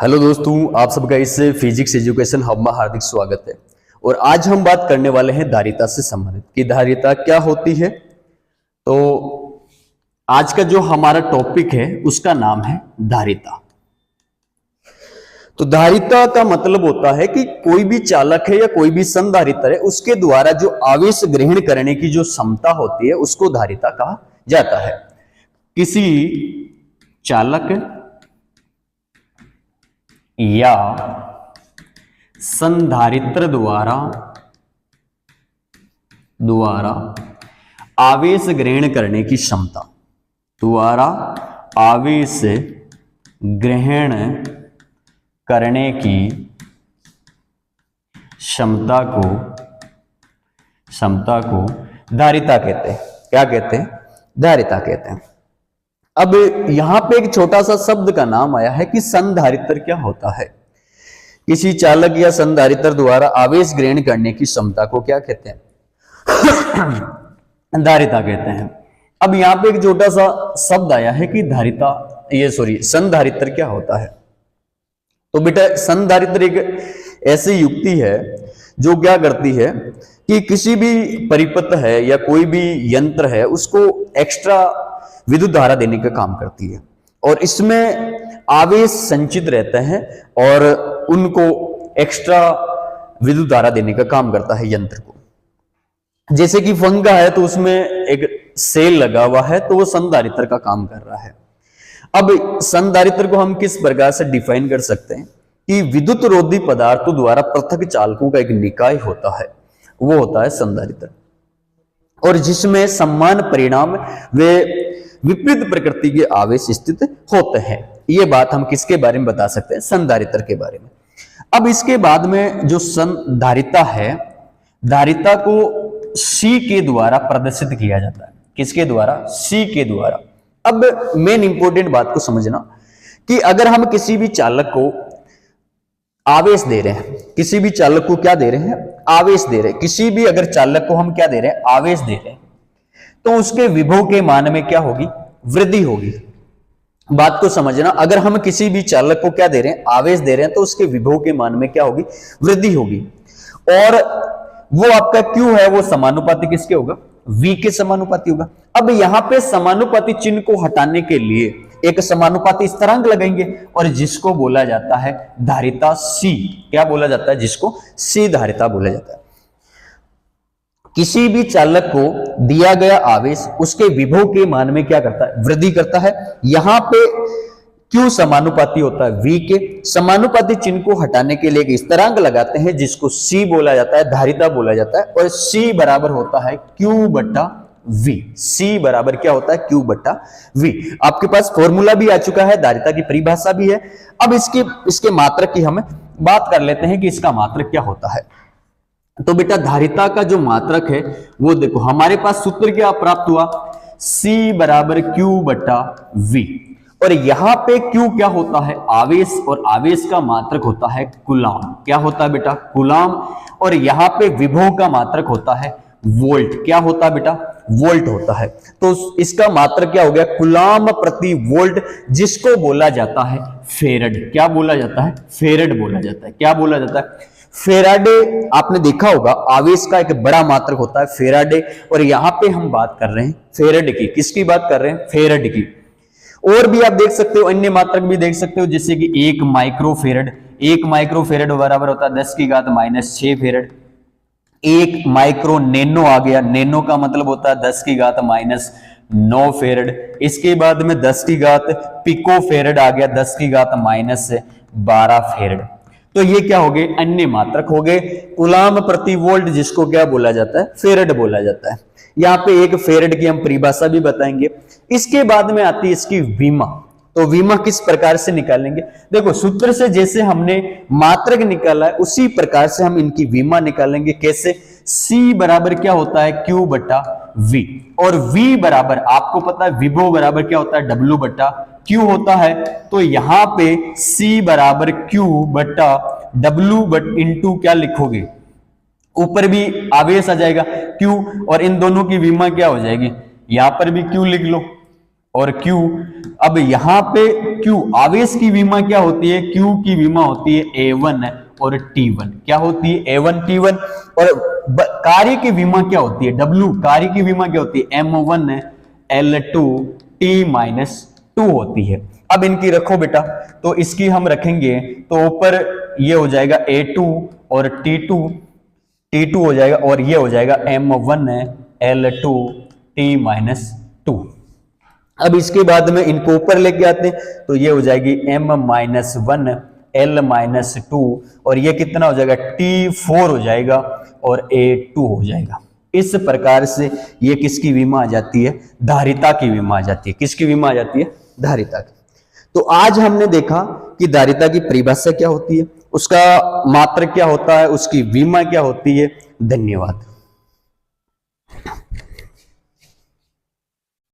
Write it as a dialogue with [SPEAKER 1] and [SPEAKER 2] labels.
[SPEAKER 1] Hello दोस्तों, आप सबका इस फिजिक्स एजुकेशन हब में हार्दिक स्वागत है। और आज हम बात करने वाले हैं धारिता से संबंधित कि धारिता क्या होती है। तो आज का जो हमारा टॉपिक है उसका नाम है धारिता। तो धारिता का मतलब होता है कि कोई भी चालक है या कोई भी संधारित्र है, उसके द्वारा जो आवेश ग्रहण करने की जो क्षमता होती है उसको धारिता कहा जाता है। किसी चालक या संधारित्र द्वारा आवेश ग्रहण करने की क्षमता, द्वारा आवेश ग्रहण करने की क्षमता को धारिता कहते हैं। क्या कहते हैं? धारिता कहते हैं। अब यहां पे एक छोटा सा शब्द का नाम आया है कि संधारित्र क्या होता है। किसी चालक या संधारित्र द्वारा आवेश ग्रहण करने की क्षमता को क्या कहते हैं? धारिता कहते हैं। अब यहां पे एक छोटा सा शब्द आया है कि संधारित्र क्या होता है। तो बेटा, संधारित्र एक ऐसी युक्ति है जो क्या करती है कि किसी भी परिपथ है या कोई भी यंत्र है उसको एक्स्ट्रा विद्युत धारा देने का काम करती है और इसमें आवेश संचित रहते हैं और उनको एक्स्ट्रा विद्युत धारा देने का काम करता है यंत्र को। जैसे कि पंखा है तो उसमें एक सेल लगा हुआ है तो वो संधारित्र का काम कर रहा है। अब संधारित्र को हम किस प्रकार से डिफाइन कर सकते हैं कि विद्युत रोधी पदार्थों द्वारा पृथक चालकों का एक निकाय होता है, वो होता है संधारित्र, और जिसमें समान परिणाम वे विपरीत प्रकृति के आवेश स्थित होते हैं। ये बात हम किसके बारे में बता सकते हैं? संधारित्र के बारे में। अब इसके बाद में जो संधारिता है, धारिता को C के द्वारा प्रदर्शित किया जाता है। किसके द्वारा? C के द्वारा। अब मेन इंपॉर्टेंट बात को समझना कि अगर हम किसी भी चालक को आवेश दे रहे हैं, किसी भी चालक को क्या दे रहे हैं? आवेश दे रहे हैं। किसी भी अगर चालक को हम क्या दे रहे हैं? आवेश दे रहे हैं, तो उसके विभव के मान में क्या होगी? वृद्धि होगी। बात को समझना, अगर हम किसी भी चालक को क्या दे रहे हैं? आवेश दे रहे हैं, तो उसके विभव के मान में क्या होगी? वृद्धि होगी। और वो आपका Q है वो समानुपाती किसके होगा? V के समानुपाती होगा। अब यहां पे समानुपाती चिन्ह को हटाने के लिए एक समानुपाती स्थिरांक लगाएंगे और जिसको बोला जाता है धारिता C। क्या बोला जाता है? जिसको C धारिता बोला जाता है। किसी भी चालक को दिया गया आवेश उसके विभव के मान में क्या करता है? वृद्धि करता है। यहां पे Q समानुपाती होता है V के। समानुपाती चिन्ह को हटाने के लिए एक स्थिरांक लगाते हैं जिसको C बोला जाता है, धारिता बोला जाता है, और C बराबर होता है Q बट्टा V। C बराबर क्या होता है? Q बट्टा V। आपके पास फॉर्मूला भी आ चुका है, धारिता की परिभाषा भी है। अब इसके मात्रक की हम बात कर लेते हैं कि इसका मात्रक क्या होता है। तो बेटा, धारिता का जो मात्रक है वो देखो, हमारे पास सूत्र क्या प्राप्त हुआ? C बराबर Q बट्टा V। और यहां पे Q क्या होता है? आवेश, और आवेश का मात्रक होता है कूलाम। क्या होता है बेटा? कूलाम। और यहां पे विभव का मात्रक होता है वोल्ट। क्या होता है बेटा? वोल्ट होता है। तो इसका मात्रक क्या हो गया? कूलाम प्रति वोल्ट, जिसको बोला जाता है फेरड। क्या बोला जाता है? फेरड बोला जाता है। क्या बोला जाता है? फेराडे। आपने देखा होगा आवेश का एक बड़ा मात्रक होता है फेराडे, और यहां पे हम बात कर रहे हैं फेरड की। किसकी बात कर रहे हैं? फेरड की। और भी आप देख सकते हो, अन्य मात्रक भी देख सकते हो, जैसे कि 1 माइक्रोफेरड। 1 माइक्रोफेरड बराबर होता है 10 की घात -6 फेरड। 1 माइक्रो नैनो आ गया, नैनो का मतलब होता है 10 की घात -9 फेरड। इसके बाद में 10 की घात पिको फेरड आ गया, 10 की घात -12 फेरड। तो ये क्या हो गए? अन्य मात्रक हो गए। कूलाम प्रति वोल्ट, जिसको क्या बोला जाता है? फेरड बोला जाता है। यहाँ पे एक फेरड की हम परिभाषा भी बताएंगे। इसके बाद में आती है इसकी विमा। तो विमा किस प्रकार से निकालेंगे? देखो, सूत्र से जैसे हमने मात्रक निकाला है उसी प्रकार से हम इनकी विमा निकालेंगे। कैसे? C बराबर क्या होता है? Q बट्टा V। और V बराबर आपको पता है विभव बराबर क्या होता है? W बट्टा Q होता है। तो यहां पे C बराबर Q बट्टा W बट इंटू क्या लिखोगे? ऊपर भी आवेश आ जाएगा Q, और इन दोनों की विमा क्या हो जाएगी? यहां पर भी Q लिख लो और Q, अब यहां पे Q आवेश की विमा क्या होती है, Q की विमा होती है A1 और T1, क्या होती है A1 T1। और कार्य की विमा क्या होती है W, कार्य की विमा क्या होती है M1 L2 T-2 होती है। अब इनकी रखो बेटा, तो इसकी हम रखेंगे तो ऊपर ये हो जाएगा A2 और T2 हो जाएगा, और ये हो जाएगा M1 L2 T-2। अब इसके बाद में इनको ऊपर लेके आते हैं तो ये हो जाएगी M-1 L-2, और ये कितना हो जाएगा T4 हो जाएगा और A2 हो जाएगा। इस प्रकार से ये किसकी विमा आ जाती है, धारिता की विमा आ जाती है। किसकी विमा आ जाती है, धारिता की। तो आज हमने देखा कि धारिता की परिभाषा क्या होती है, उसका मात्रक क्या होता है, उसकी विमा क्या होती है। धन्यवाद।